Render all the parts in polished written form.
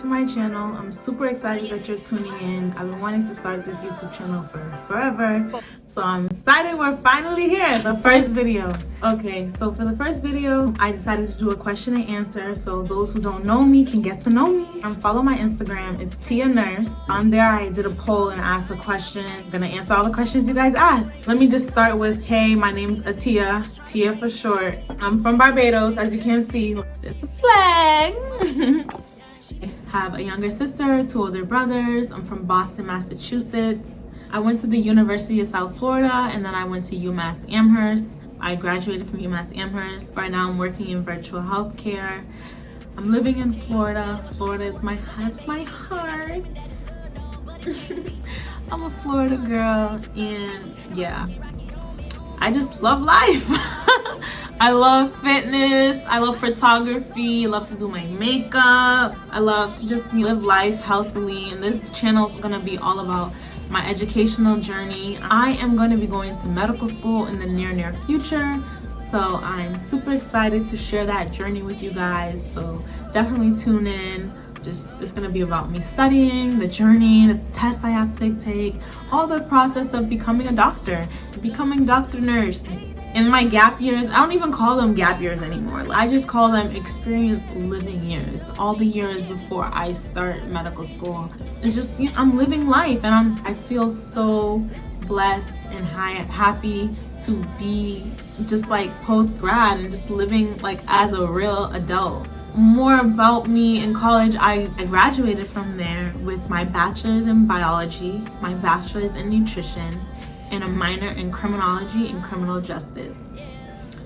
my channel. I'm super excited that you're tuning in. I've been wanting to start this YouTube channel for forever, so I'm excited we're finally here. The first video. Okay, so for the first video, I decided to do a question and answer so those who don't know me can get to know me. Follow my Instagram, it's Tiya Nurse. On there I did a poll and asked a question. I'm gonna answer all the questions you guys asked. Let me just start with, hey, my name's Tiya, Tia for short. I'm from Barbados, as you can see. It's the flag. I have a younger sister, 2 older brothers. I'm from Boston, Massachusetts. I went to the University of South Florida, and then I went to UMass Amherst. I graduated from UMass Amherst. Right now I'm working in virtual healthcare. I'm living in Florida. Florida is my heart. I'm a Florida girl, and yeah, I just love life. I love fitness, I love photography, I love to do my makeup, I love to just live life healthily, and this channel is gonna be all about my educational journey. I am going to be going to medical school in the near future, so I'm super excited to share that journey with you guys, so definitely tune in. It's gonna be about me studying, the journey, the tests I have to take, all the process of becoming a doctor, becoming Dr. Nurse. In my gap years, I don't even call them gap years anymore. I just call them experienced living years. All the years before I start medical school. It's just, I'm living life, and I feel so blessed and happy to be just like post-grad and just living like as a real adult. More about me in college, I graduated from there with my bachelor's in biology, my bachelor's in nutrition, and a minor in criminology and criminal justice.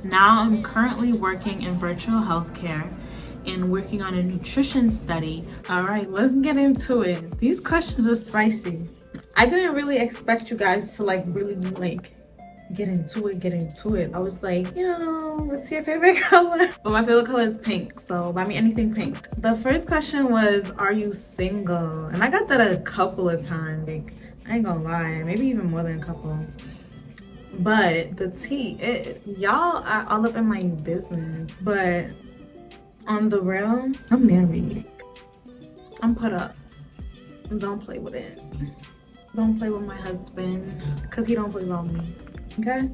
Now I'm currently working in virtual healthcare and working on a nutrition study. All right, let's get into it. These questions are spicy. I didn't really expect you guys to really get into it. I was like, what's your favorite color? But my favorite color is pink, so buy me anything pink. The first question was, are you single? And I got that a couple of times. I ain't gonna lie, maybe even more than a couple. But the tea, y'all are all up in my business. But on the real, I'm married. I'm put up. Don't play with it. Don't play with my husband, because he don't play with me. Okay?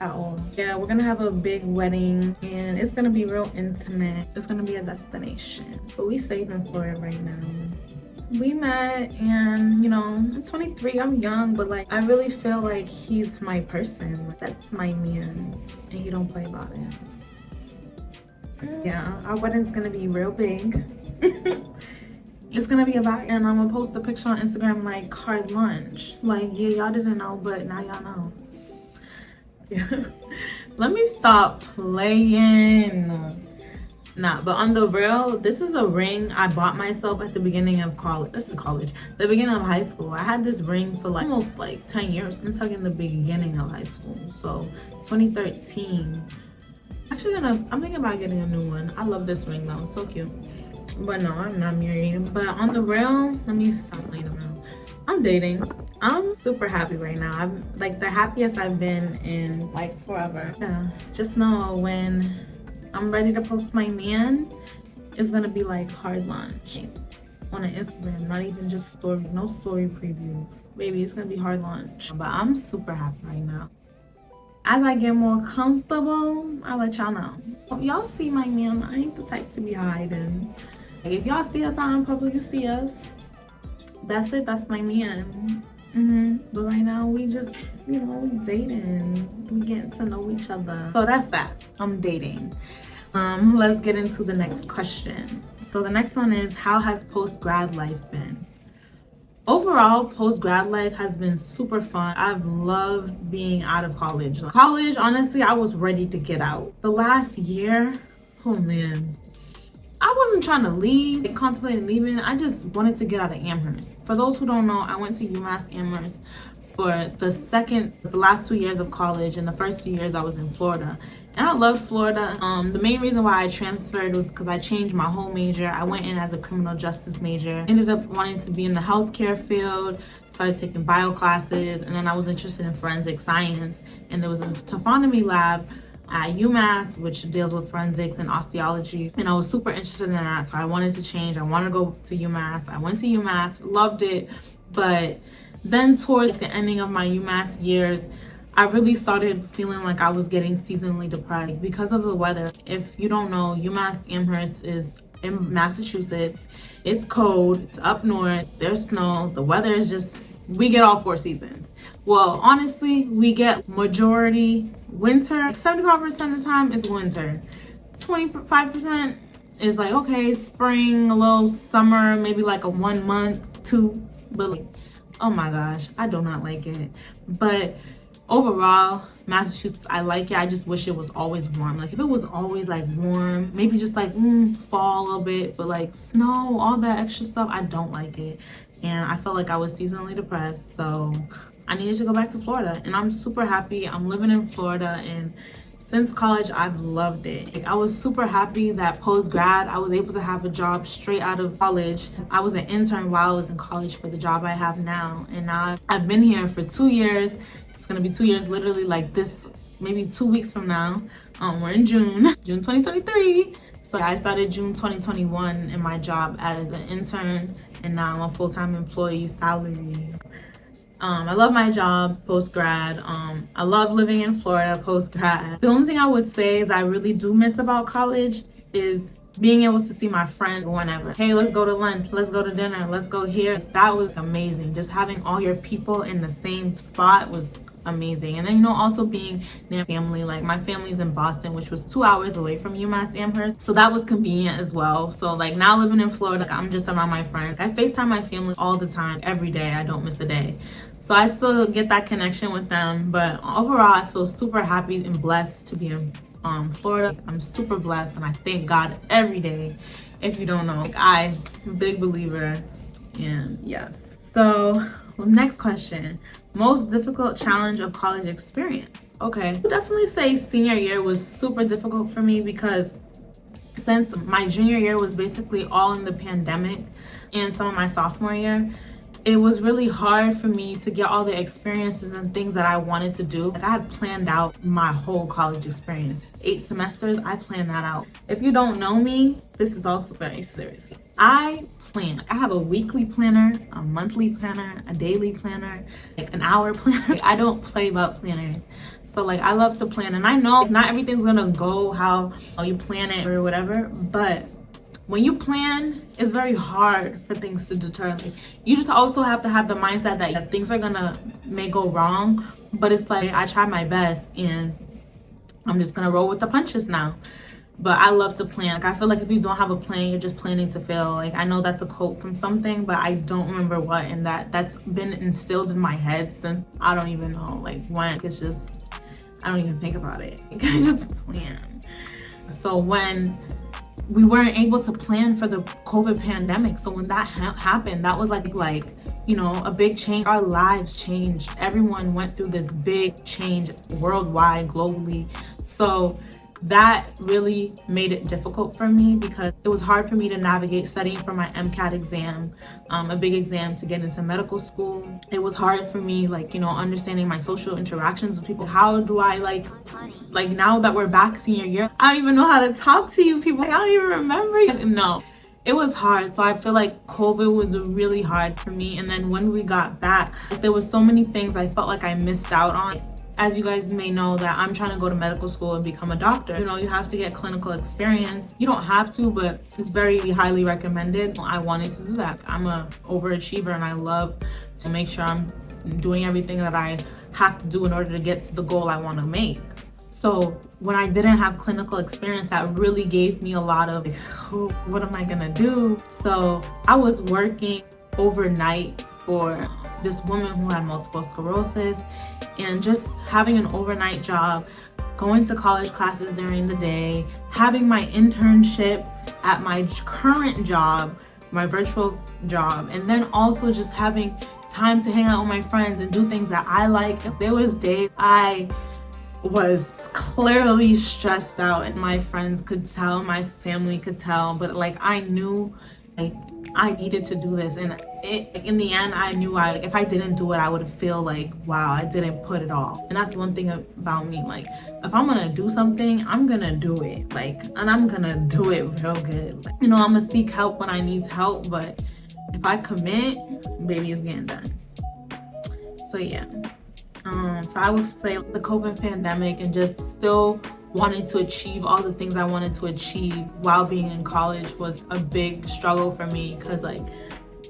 At all. Yeah, we're gonna have a big wedding, and it's gonna be real intimate. It's gonna be a destination. But we safe in Florida right now. We met, and I'm 23, I'm young, but I really feel like he's my person. That's my man, and he don't play about it. Yeah, our wedding's gonna be real big. It's gonna be about, and I'm gonna post a picture on Instagram hard lunch. Yeah, y'all didn't know, but now y'all know. Yeah. Let me stop playing. Nah, but on the real, this is a ring I bought myself at the beginning of college. This is college. The beginning of high school. I had this ring for almost 10 years. I'm talking the beginning of high school. So 2013. Actually, I'm thinking about getting a new one. I love this ring though. It's so cute. But no, I'm not married. But on the real, let me stop playing around. I'm dating. I'm super happy right now. I'm the happiest I've been in forever. Yeah. Just know when I'm ready to post my man, it's gonna be hard lunch on an Instagram, not even just story, no story previews. Baby, it's gonna be hard lunch. But I'm super happy right now. As I get more comfortable, I'll let y'all know. Y'all see my man, I ain't the type to be hiding. If y'all see us out in public, you see us. That's it, that's my man. But right now we just, we dating. We getting to know each other. So that's that. I'm dating. Let's get into the next question. So the next one is, how has post-grad life been? Overall, post-grad life has been super fun. I've loved being out of college. College, honestly, I was ready to get out. The last year, oh man. I wasn't trying to leave, contemplating leaving. I just wanted to get out of Amherst. For those who don't know, I went to UMass Amherst for the last 2 years of college, and the first 2 years I was in Florida. And I loved Florida. The main reason why I transferred was because I changed my whole major. I went in as a criminal justice major. Ended up wanting to be in the healthcare field, started taking bio classes, and then I was interested in forensic science. And there was a taphonomy lab at UMass, which deals with forensics and osteology. And I was super interested in that. So I wanted to change. I wanted to go to UMass. I went to UMass, loved it. But then toward the ending of my UMass years, I really started feeling like I was getting seasonally depressed because of the weather. If you don't know, UMass Amherst is in Massachusetts. It's cold, it's up north, there's snow, the weather is just, we get all 4 seasons. Well, honestly, we get majority winter. 75% of the time it's winter. 25% is like, okay, spring, a little summer, maybe like a 1 month, 2, but like, oh my gosh, I do not like it. But overall, Massachusetts, I like it. I just wish it was always warm. Like if it was always like warm, maybe just like fall a little bit, but like snow, all that extra stuff, I don't like it. And I felt like I was seasonally depressed, so I needed to go back to Florida. And I'm super happy. I'm living in Florida, and since college, I've loved it. Like, I was super happy that post-grad, I was able to have a job straight out of college. I was an intern while I was in college for the job I have now. And now I've been here for 2 years. It's gonna be 2 years literally like this, maybe 2 weeks from now. We're in June 2023. So I started June 2021 in my job as an intern, and now I'm a full-time employee, salary. I love my job post-grad. I love living in Florida post-grad. The only thing I would say is I really do miss about college is being able to see my friends whenever. Hey, let's go to lunch, let's go to dinner, let's go here. That was amazing. Just having all your people in the same spot was amazing. And then, you know, also being near family. Like my family's in Boston, which was 2 hours away from UMass Amherst, so that was convenient as well. So like now living in Florida, like, I'm just around my friends. I FaceTime my family all the time, every day. I don't miss a day, so I still get that connection with them. But overall, I feel super happy and blessed to be in Florida. I'm super blessed, and I thank God every day. If you don't know, like, I'm a big believer. And yes, so well, next question. Most difficult challenge of college experience. Okay, I would definitely say senior year was super difficult for me, because since my junior year was basically all in the pandemic and some of my sophomore year, it was really hard for me to get all the experiences and things that I wanted to do. Like I had planned out my whole college experience. 8 semesters, I planned that out. If you don't know me, this is also very serious. I plan. I have a weekly planner, a monthly planner, a daily planner, like an hour planner. Like, I don't play about planners. So like I love to plan, and I know not everything's gonna go how you plan it or whatever, but when you plan, it's very hard for things to deter. Like, you just also have to have the mindset that things are may go wrong, but it's like I try my best and I'm just gonna roll with the punches now. But I love to plan. Like, I feel like if you don't have a plan, you're just planning to fail. Like I know that's a quote from something, but I don't remember what, and that's been instilled in my head since I don't even know like when. It's just I don't even think about it. I just plan. So when we weren't able to plan for the COVID pandemic, so when that happened, that was like you know, a big change. Our lives changed. Everyone went through this big change worldwide, globally. So that really made it difficult for me, because it was hard for me to navigate studying for my MCAT exam, a big exam to get into medical school. It was hard for me, like, you know, understanding my social interactions with people. How do I like now that we're back senior year, I don't even know how to talk to you people. I don't even remember you. No, it was hard. So I feel like COVID was really hard for me. And then when we got back, there was so many things I felt like I missed out on. As you guys may know, that I'm trying to go to medical school and become a doctor. You know, you have to get clinical experience. You don't have to, but it's very highly recommended. I wanted to do that. I'm an overachiever, and I love to make sure I'm doing everything that I have to do in order to get to the goal I want to make. So when I didn't have clinical experience, that really gave me a lot of, oh, what am I gonna do? So I was working overnight for this woman who had multiple sclerosis, and just having an overnight job, going to college classes during the day, having my internship at my current job, my virtual job, and then also just having time to hang out with my friends and do things that I like. There was days I was clearly stressed out, and my friends could tell, my family could tell, but like I knew like I needed to do this, and in the end, I knew if I didn't do it, I would feel like, wow, I didn't put it all. And that's one thing about me. Like, if I'm gonna do something, I'm gonna do it. Like, and I'm gonna do it real good. Like, I'm gonna seek help when I need help, but if I commit, baby, it's getting done. So yeah. So I would say the COVID pandemic and just still wanting to achieve all the things I wanted to achieve while being in college was a big struggle for me, because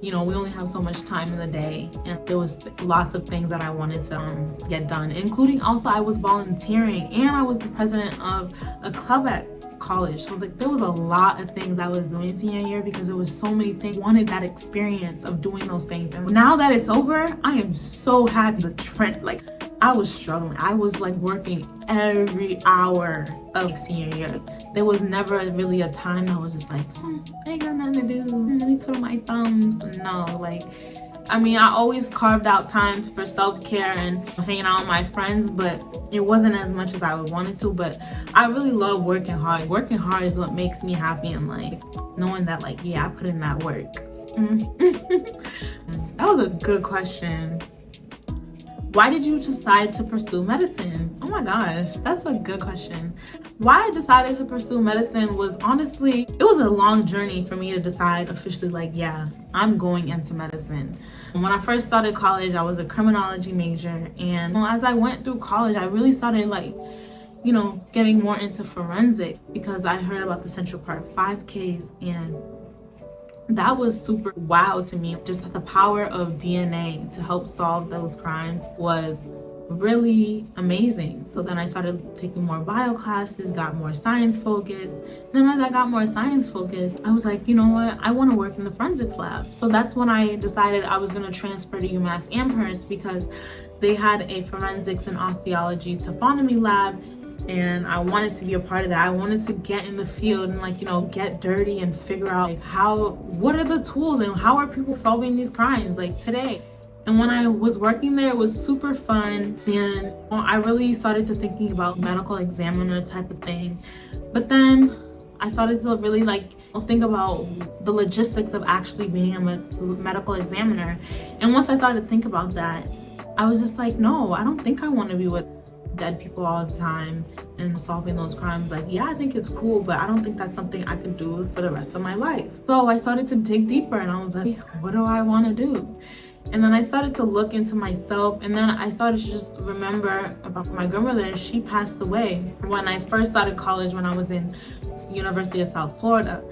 we only have so much time in the day, and there was lots of things that I wanted to get done, including also I was volunteering and I was the president of a club at college. So there was a lot of things I was doing senior year because there was so many things. I wanted that experience of doing those things. And now that it's over, I am so happy. The trend, I was struggling. I was working every hour of senior year. There was never really a time I was just I ain't got nothing to do. Let me twiddle my thumbs. No, I always carved out time for self-care and hanging out with my friends, but it wasn't as much as I would want it to. But I really love working hard. Working hard is what makes me happy, and knowing that I put in that work. That was a good question. Why did you decide to pursue medicine? Oh my gosh, that's a good question. Why I decided to pursue medicine was honestly, it was a long journey for me to decide officially yeah, I'm going into medicine. When I first started college, I was a criminology major, and as I went through college, I really started getting more into forensic because I heard about the Central Park 5 case, and that was super wow to me. Just the power of DNA to help solve those crimes was really amazing. So then I started taking more bio classes, got more science focused. Then as I got more science focused, I was like, you know what? I want to work in the forensics lab. So that's when I decided I was going to transfer to UMass Amherst because they had a forensics and osteology taphonomy lab. And I wanted to be a part of that. I wanted to get in the field and get dirty and figure out what are the tools and how are people solving these crimes today. And when I was working there, it was super fun, and I really started to thinking about medical examiner type of thing. But then I started to really think about the logistics of actually being a medical examiner. And once I started to think about that, I was just no, I don't think I want to be with dead people all the time and solving those crimes. Yeah, I think it's cool, but I don't think that's something I can do for the rest of my life. So I started to dig deeper, and I was like, what do I want to do? And then I started to look into myself, and then I started to just remember about my grandmother. She passed away when I first started college, when I was in University of South Florida.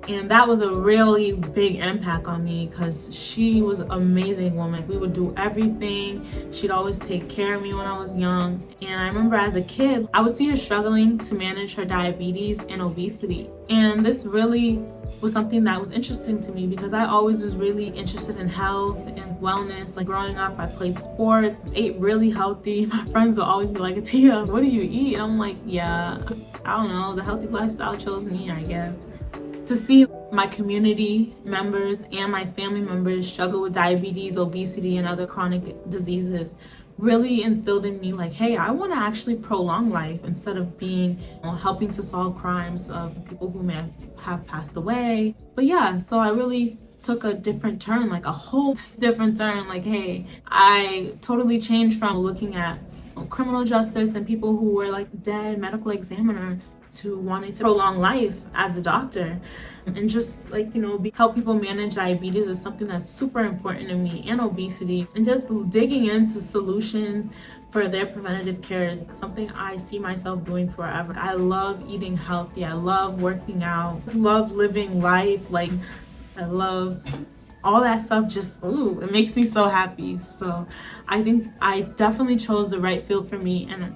And that was a really big impact on me because she was an amazing woman. We would do everything. She'd always take care of me when I was young. And I remember as a kid, I would see her struggling to manage her diabetes and obesity. And this really was something that was interesting to me because I always was really interested in health and wellness. Growing up, I played sports, ate really healthy. My friends would always be like, Tia, what do you eat? And I'm like, yeah, I don't know. The healthy lifestyle chose me, I guess. To see my community members and my family members struggle with diabetes, obesity, and other chronic diseases really instilled in me hey, I want to actually prolong life instead of being helping to solve crimes of people who may have passed away. But yeah, so I really took a different turn, a whole different turn. Hey, I totally changed from looking at criminal justice and people who were dead medical examiner to wanting to prolong life as a doctor, and just help people manage diabetes is something that's super important to me, and obesity, and just digging into solutions for their preventative care is something I see myself doing forever. I love eating healthy. I love working out. I love living life. I love all that stuff. Just it makes me so happy. So I think I definitely chose the right field for me. And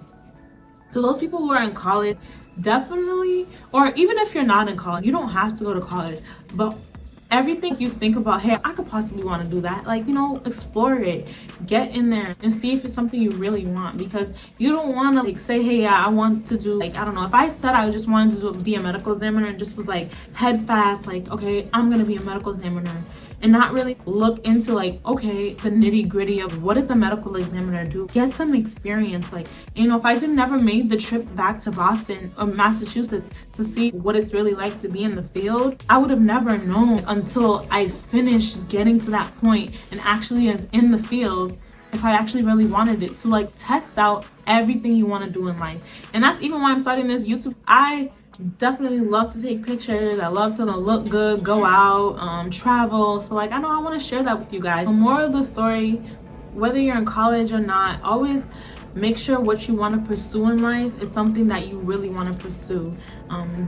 to those people who are in college, definitely, or even if you're not in college, you don't have to go to college, but everything you think about, hey, I could possibly want to do that, explore it, get in there and see if it's something you really want, because you don't want to say, hey, yeah, I want to do I don't know, if I said I just wanted to be a medical examiner and just was head fast, okay, I'm gonna be a medical examiner, and not really look into like, okay, the nitty gritty of what does a medical examiner do. Get some experience. Like, you know, if I never made the trip back to Boston or Massachusetts to see what it's really like to be in the field, I would have never known until I finished getting to that point and actually in the field if I actually really wanted it. So like, test out everything you want to do in life. And that's even why I'm starting this YouTube. I definitely love to take pictures. I love to look good, go out, travel. So like, I know I want to share that with you guys. The moral of the story, whether you're in college or not, always make sure what you want to pursue in life is something that you really want to pursue.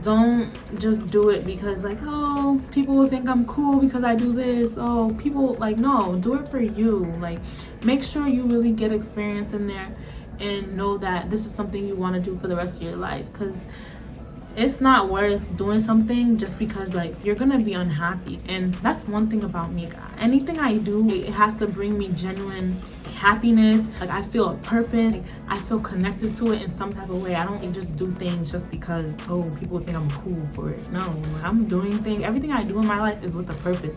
Don't just do it because like, oh, people will think I'm cool because I do this. Oh, people, like, no, do it for you. Like, make sure you really get experience in there and know that this is something you want to do for the rest of your life, because it's not worth doing something just because like you're gonna be unhappy. And that's one thing about me. Anything I do, it has to bring me genuine happiness. Like, I feel a purpose. Like, I feel connected to it in some type of way. I don't just do things just because, oh, people think I'm cool for it. No, I'm doing things. Everything I do in my life is with a purpose.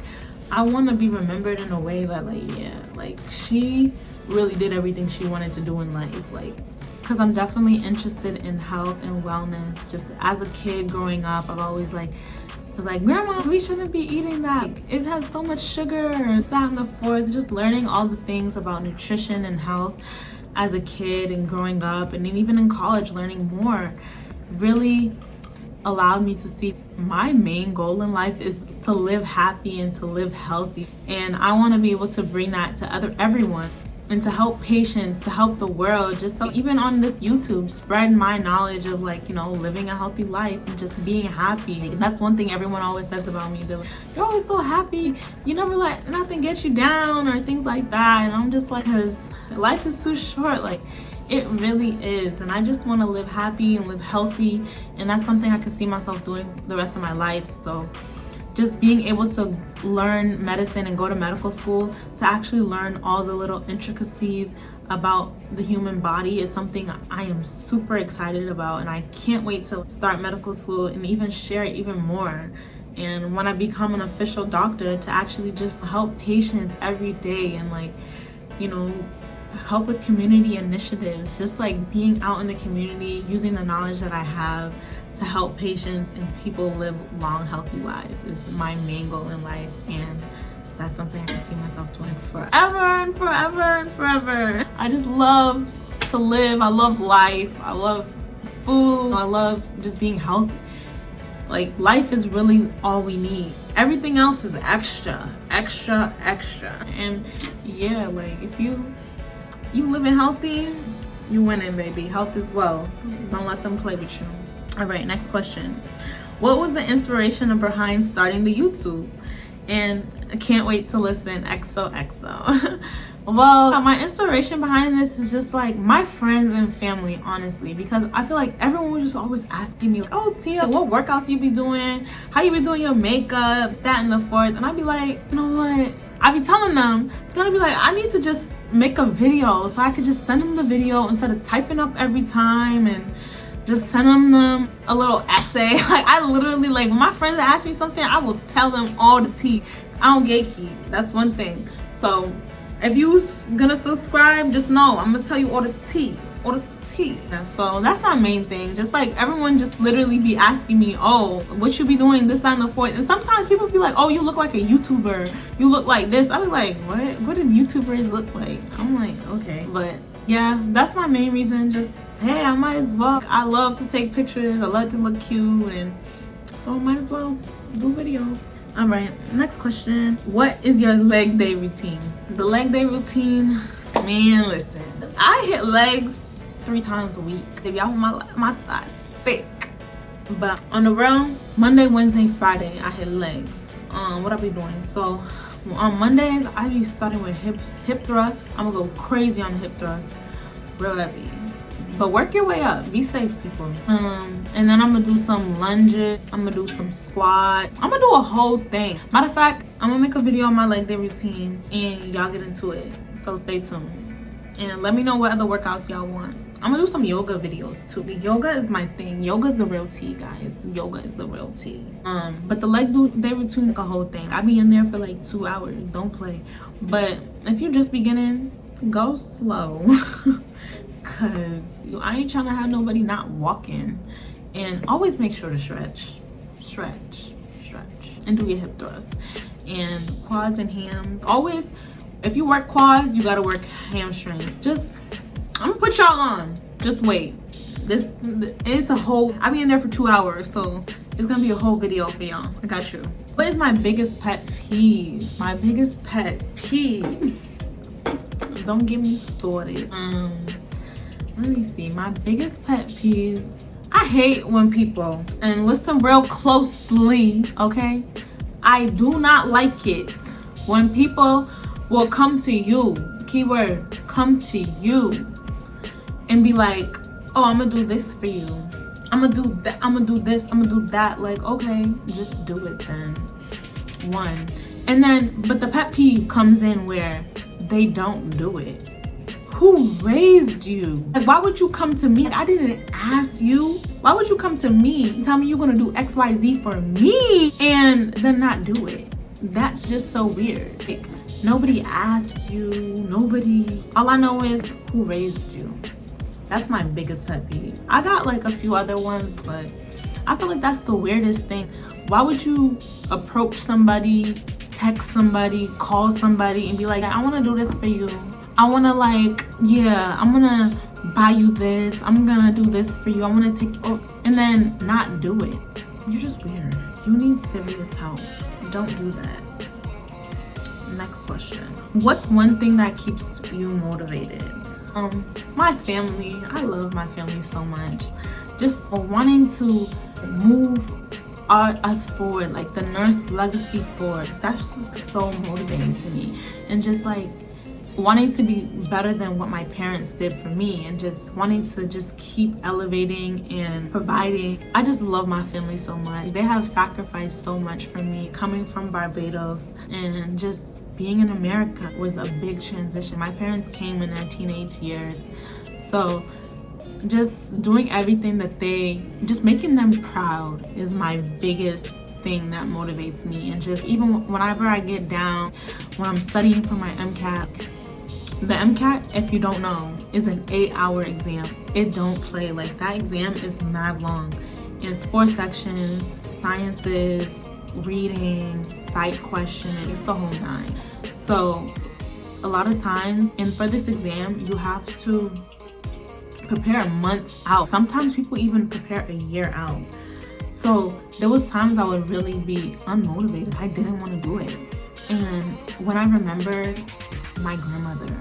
I want to be remembered in a way that like, yeah, like she really did everything she wanted to do in life. Like, because I'm definitely interested in health and wellness. Just as a kid growing up, I've always like, was like, Grandma, we shouldn't be eating that. It has so much sugar, and that and the fourth. Just learning all the things about nutrition and health as a kid and growing up, and then even in college, learning more really allowed me to see my main goal in life is to live happy and to live healthy. And I want to be able to bring that to everyone, and to help patients, to help the world, just so even on this YouTube, spread my knowledge of like, you know, living a healthy life and just being happy. And that's one thing everyone always says about me. They're like, you're always so happy. You never let nothing get you down or things like that. And I'm just like, because life is too short. Like, it really is. And I just want to live happy and live healthy. And that's something I can see myself doing the rest of my life. So just being able to learn medicine and go to medical school to actually learn all the little intricacies about the human body is something I am super excited about, and I can't wait to start medical school and even share it even more. And when I become an official doctor, to actually just help patients every day and like, you know, help with community initiatives, just like being out in the community, using the knowledge that I have to help patients and people live long, healthy lives is my main goal in life. And that's something I can see myself doing forever and forever and forever. I just love to live. I love life. I love food. I love just being healthy. Like, life is really all we need. Everything else is extra, extra, extra. And yeah, like, if you living healthy, you winning, baby. Health is wealth. Don't let them play with you. All right, next question. What was the inspiration behind starting the YouTube? And I can't wait to listen. XOXO. Well, my inspiration behind this is just like my friends and family, honestly, because I feel like everyone was just always asking me, like, oh, Tia, what workouts you be doing? How you be doing your makeup? That and the fourth. And I'd be like, you know what? I'd be telling them, then I'd be like, I need to just make a video so I could just send them the video instead of typing up every time and just send them a little essay. Like, I literally, like, when my friends ask me something, I will tell them all the tea. I don't gatekeep. That's one thing. So if you gonna subscribe, just know I'm gonna tell you all the tea. All the tea. And so that's my main thing. Just like everyone just literally be asking me, oh, what you be doing this, that, and the fourth. And sometimes people be like, oh, you look like a YouTuber. You look like this. I was like, what do YouTubers look like? I'm like, okay. But yeah, that's my main reason. Just, hey, I might as well. I love to take pictures. I love to look cute. And so I might as well do videos. All right, next question. What is your leg day routine? The leg day routine, man, listen. I hit legs 3 times a week. If y'all want my thighs thick. But on the real, Monday, Wednesday, Friday, I hit legs. What I be doing? So on Mondays, I be starting with hip thrust. I'm gonna go crazy on the hip thrust. Real heavy. But work your way up. Be safe, people. And then I'm gonna do some lunges. I'm gonna do some squats. I'm gonna do a whole thing. Matter of fact, I'm gonna make a video on my leg day routine and y'all get into it. So stay tuned. And let me know what other workouts y'all want. I'm gonna do some yoga videos too. Yoga is my thing. Yoga is the real tea, guys. Yoga is the real tea. But the leg day routine, like a whole thing. I be in there for like 2 hours. Don't play. But if you're just beginning, go slow. Cause I ain't trying to have nobody not walking. And always make sure to stretch, and do your hip thrusts and quads and hams. Always, if you work quads, you gotta work hamstring. I'm gonna put y'all on. Just wait. It's a whole, I be in there for 2 hours, so it's gonna be a whole video for y'all. I got you. What is my biggest pet peeve? My biggest pet peeve. Don't get me started. Let me see. My biggest pet peeve. I hate when people, and listen real closely, okay? I do not like it when people will come to you, keyword, come to you, and be like, oh, I'm gonna do this for you. I'm gonna do that. I'm gonna do this. I'm gonna do that. Like, okay, just do it then. One. And then, but the pet peeve comes in where they don't do it. Who raised you? Like, why would you come to me? I didn't ask you. Why would you come to me and tell me you're gonna do XYZ for me and then not do it? That's just so weird. Like, nobody asked you. Nobody. All I know is who raised you. That's my biggest pet peeve. I got like a few other ones, but I feel like that's the weirdest thing. Why would you approach somebody, text somebody, call somebody and be like, I wanna do this for you. I wanna like, yeah, I'm gonna buy you this. I'm gonna do this for you. I wanna take, and then not do it. You're just weird. You need serious help. Don't do that. Next question. What's one thing that keeps you motivated? My family. I love my family so much. Just wanting to move us forward, like the nurse legacy forward. That's just so motivating to me. And just like wanting to be better than what my parents did for me, and just wanting to just keep elevating and providing. I just love my family so much. They have sacrificed so much for me, coming from Barbados, and just being in America was a big transition. My parents came in their teenage years, so just doing everything that just making them proud is my biggest thing that motivates me. And just even whenever I get down, when I'm studying for my MCAT, the MCAT, if you don't know, is an 8-hour exam. It don't play. Like, that exam is mad long. And it's 4 sections, sciences, reading, psych questioning, it's the whole 9. So a lot of times, and for this exam, you have to prepare months out. Sometimes people even prepare a year out. So there was times I would really be unmotivated. I didn't want to do it. And when I remembered my grandmother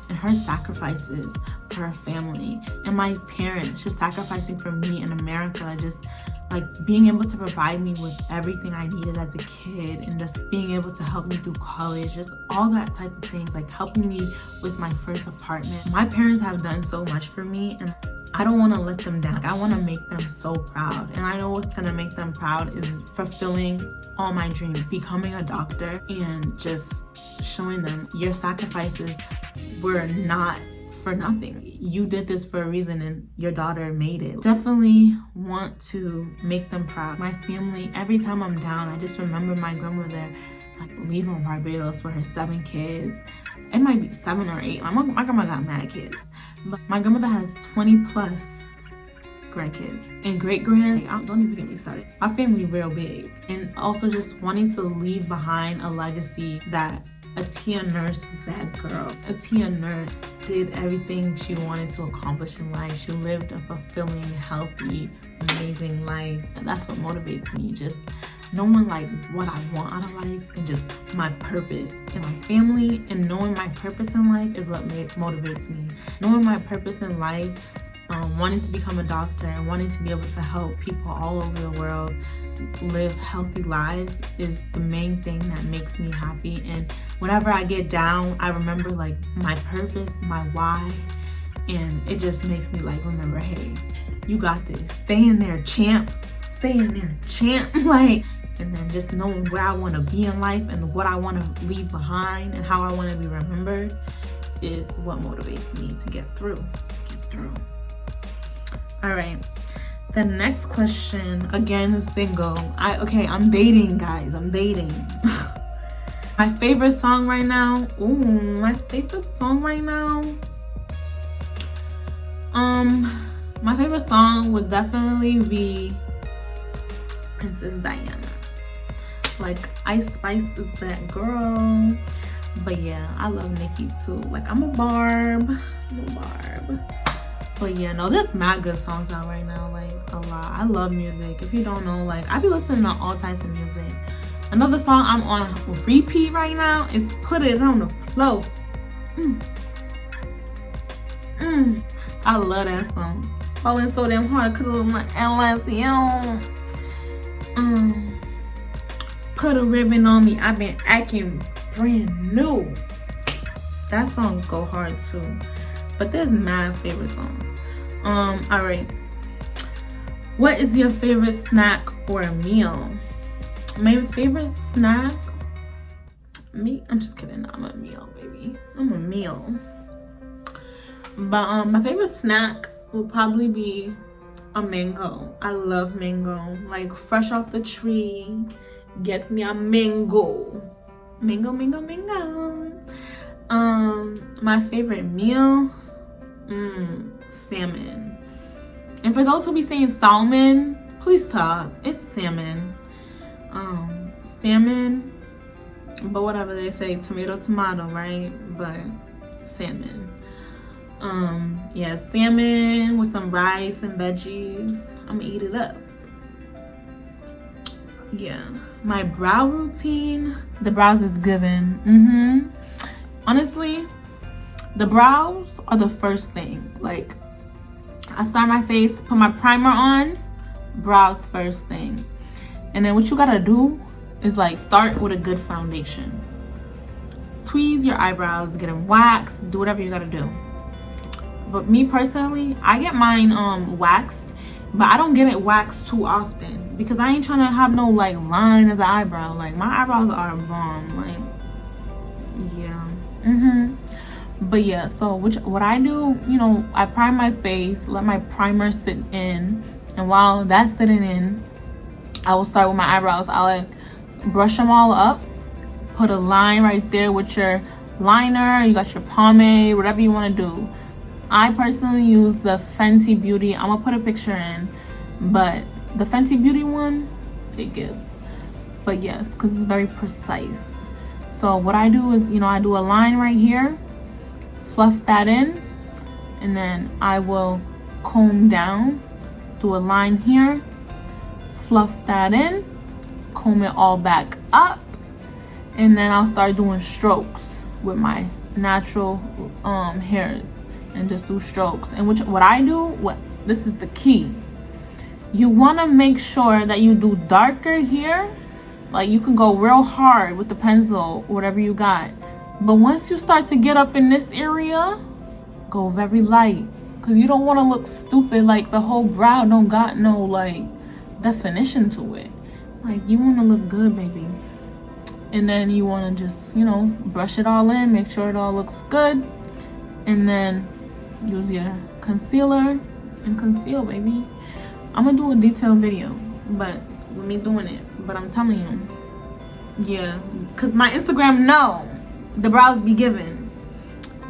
and her sacrifices for her family, and my parents just sacrificing for me in America, just like being able to provide me with everything I needed as a kid, and just being able to help me through college, just all that type of things, like helping me with my first apartment. My parents have done so much for me, and I don't want to let them down. I want to make them so proud. And I know what's going to make them proud is fulfilling all my dreams, becoming a doctor, and just showing them your sacrifices were not for nothing. You did this for a reason, and your daughter made it. Definitely want to make them proud. My family, every time I'm down, I just remember my grandmother like leaving Barbados with her 7 kids. It might be 7 or 8. My grandma got mad kids, but my grandmother has 20 plus grandkids and great-grand. Don't even get me started. My family real big. And also just wanting to leave behind a legacy that a Tiya Nurse was that girl. A Tiya Nurse did everything she wanted to accomplish in life. She lived a fulfilling, healthy, amazing life. And that's what motivates me. Just knowing like what I want out of life, and just my purpose and my family, and knowing my purpose in life is what motivates me. Knowing my purpose in life, wanting to become a doctor and wanting to be able to help people all over the world live healthy lives is the main thing that makes me happy. And whenever I get down, I remember like my purpose, my why, and it just makes me like remember, hey, you got this. Stay in there, champ. Stay in there, champ. Like, and then just knowing where I want to be in life and what I want to leave behind and how I want to be remembered is what motivates me to get through. All right. The next question, again, is single. I'm dating, guys. I'm dating. My favorite song right now. My favorite song would definitely be Princess Diana. Like, Ice Spice is that girl. But yeah, I love Nicki too. Like, I'm a Barb. But yeah, no, there's mad good songs out right now. Like, a lot. I love music. If you don't know, like, I be listening to all types of music. Another song I'm on repeat right now is Put It on the Floor. I love that song. Falling so damn hard, I could have like LSU. Put a ribbon on me, I've been acting brand new. That song go hard too. But there's mad favorite songs. Alright. What is your favorite snack or meal? My favorite snack? I'm just kidding. I'm a meal, baby. I'm a meal. But my favorite snack will probably be a mango. I love mango. Like, fresh off the tree. Get me a mango. Mango. My favorite meal? Salmon. And for those who be saying salmon, please stop. It's salmon. Salmon, but whatever they say, tomato, right? But salmon. Yeah, salmon with some rice and veggies. I'm gonna eat it up. Yeah, my brow routine, the brows is given. Honestly, the brows are the first thing. Like, I start my face, put my primer on, brows first thing. And then what you gotta do is like start with a good foundation. Tweeze your eyebrows, get them waxed, do whatever you gotta do. But me personally, I get mine waxed, but I don't get it waxed too often because I ain't trying to have no like line as an eyebrow. Like, my eyebrows are bomb. Like, yeah. But yeah, so what I do, I prime my face, let my primer sit in, and while that's sitting in, I will start with my eyebrows. I like brush them all up, put a line right there with your liner, you got your pomade, whatever you want to do. I personally use the Fenty Beauty. I'm gonna put a picture in, but the Fenty Beauty one, it gives. But yes, because it's very precise. So what I do is, I do a line right here, fluff that in, and then I will comb down, do a line here, fluff that in, comb it all back up, and then I'll start doing strokes with my natural hairs and just do strokes. And what I do, this is the key. You want to make sure that you do darker here. Like, you can go real hard with the pencil, whatever you got. But once you start to get up in this area, go very light. Because you don't want to look stupid, like the whole brow don't got no, like, definition to it. Like, you want to look good, baby. And then you want to just, brush it all in, make sure it all looks good. And then use your concealer and conceal, baby. I'm going to do a detailed video, but with me doing it. But I'm telling you, yeah, because my Instagram, no, the brows be given.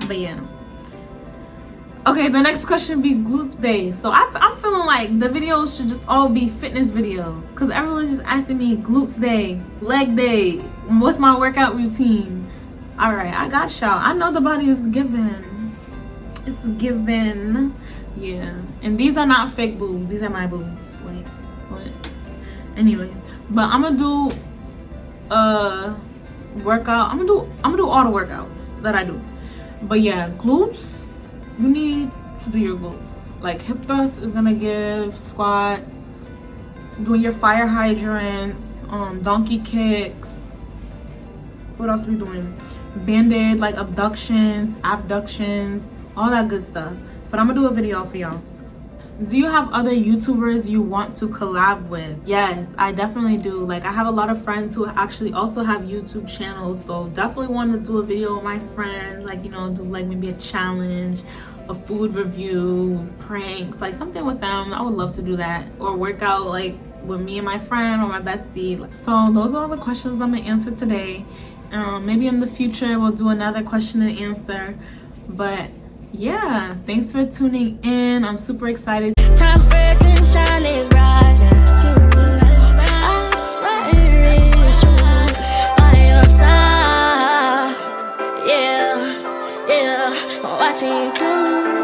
But yeah. Okay, the next question be glutes day. So I'm feeling like the videos should just all be fitness videos, because everyone's just asking me glutes day, leg day, what's my workout routine. All right, I got y'all. I know the body is given. It's given. Yeah, and these are not fake boobs. These are my boobs. Like, what? Anyways, but I'm gonna do a workout. I'm gonna do all the workouts that I do. But yeah, glutes, you need to do your glutes. Like, hip thrust is gonna give, squats, doing your fire hydrants, donkey kicks. What else are we doing? Banded, like abductions, abductions, all that good stuff. But I'm gonna do a video for y'all. Do you have other YouTubers you want to collab with? Yes, I definitely do. Like, I have a lot of friends who actually also have YouTube channels, so definitely want to do a video with my friends, like, you know, do like maybe a challenge, a food review, pranks, like something with them. I would love to do that, or work out like with me and my friend or my bestie. So those are all the questions I'm gonna answer today. Maybe in the future we'll do another question and answer, but yeah, thanks for tuning in. I'm super excited. Times Square can shine is bright. I swear it's true. By your side, yeah, watching you.